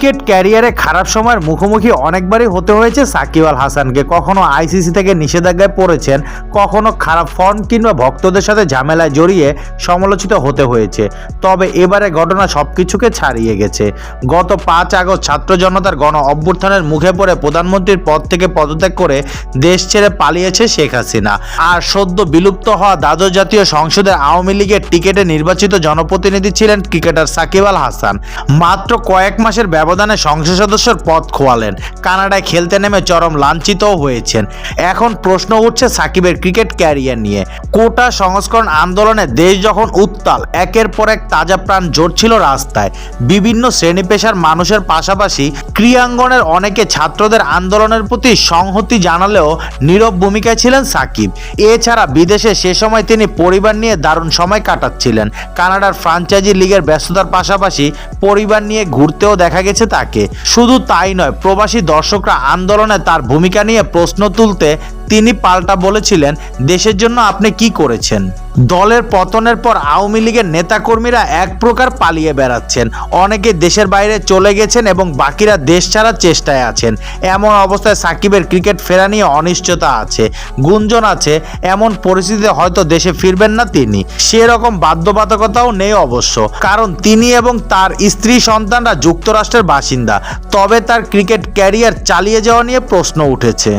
Cricket ক্যারিয়ারে খারাপ সময়ের মুখোমুখি অনেকবারই হতে হয়েছে সাকিব আল হাসানকে। কখনো আইসিসি থেকে নিষেধাজ্ঞায় পড়েছেন, কখনো খারাপ ফর্ম কিংবা ভক্তদের সাথে ঝামেলায় জড়িয়ে সমালোচিত হতে হয়েছে। তবে এবারে ঘটনা সবকিছুকে ছাড়িয়ে গেছে। গত 5 আগস্ট ছাত্র জনতার গণ অভ্যুত্থানের মুখে পড়ে প্রধানমন্ত্রীর পদ থেকে পদত্যাগ করে দেশ ছেড়ে পালিয়েছে শেখ হাসিনা। আর সদ্য বিলুপ্ত হওয়া দ্বাদশ জাতীয় সংসদের আওয়ামী লীগের টিকেটে নির্বাচিত জনপ্রতিনিধি ছিলেন ক্রিকেটার সাকিব আল হাসান। মাত্র কয়েক মাসের ব্যবধানে সংসদ সদস্যের পদ খোয়ালেন। কানাডায় খেলতে নেমে চরম লাঞ্ছিতও হয়েছেন। এখন প্রশ্ন উঠছে সাকিবের ক্রিকেট ক্যারিয়ার নিয়ে। কোটা সংস্করণ আন্দোলনে দেশ যখন উত্তাল, একের পর এক তাজা প্রাণ জড়ছিল রাস্তায়। বিভিন্ন শ্রেণী পেশার মানুষের পাশাপাশি ক্রীড়াঙ্গনের অনেকে ছাত্রদের আন্দোলনের প্রতি সংহতি জানালেও নীরব ভূমিকায় ছিলেন সাকিব। এছাড়া বিদেশে সে সময় তিনি পরিবার নিয়ে দারুণ সময় কাটাচ্ছিলেন। কানাডার ফ্রাঞ্চাইজি লিগের ব্যস্ততার পাশাপাশি পরিবার নিয়ে ঘুরতেও দেখা গেছে তাকে। শুধু তাই নয়, প্রবাসী দর্শকরা আন্দোলনে তার ভূমিকা নিয়ে প্রশ্ন তুলতে তিনি পাল্টা বলেছিলেন, দেশের জন্য আপনি কি করেছেন? দলের পতনের পর আওয়ামী লীগের নেতাকর্মীরা এক প্রকার পালিয়ে বেড়াচ্ছেন। অনেকে দেশের বাইরে চলে গেছেন এবং বাকিরা দেশ ছাড়ার চেষ্টায় আছেন। এমন অবস্থায় সাকিবের ক্রিকেট ফেরা নিয়ে অনিশ্চয়তা আছে। গুঞ্জন আছে এমন পরিস্থিতিতে হয়তো দেশে ফিরবেন না তিনি। সেরকম বাধ্যবাধকতাও নেই অবশ্য, কারণ তিনি এবং তার স্ত্রী সন্তানরা যুক্তরাষ্ট্রের বাসিন্দা। তবে তার ক্রিকেট ক্যারিয়ার চালিয়ে যাওয়া নিয়ে প্রশ্ন উঠেছে।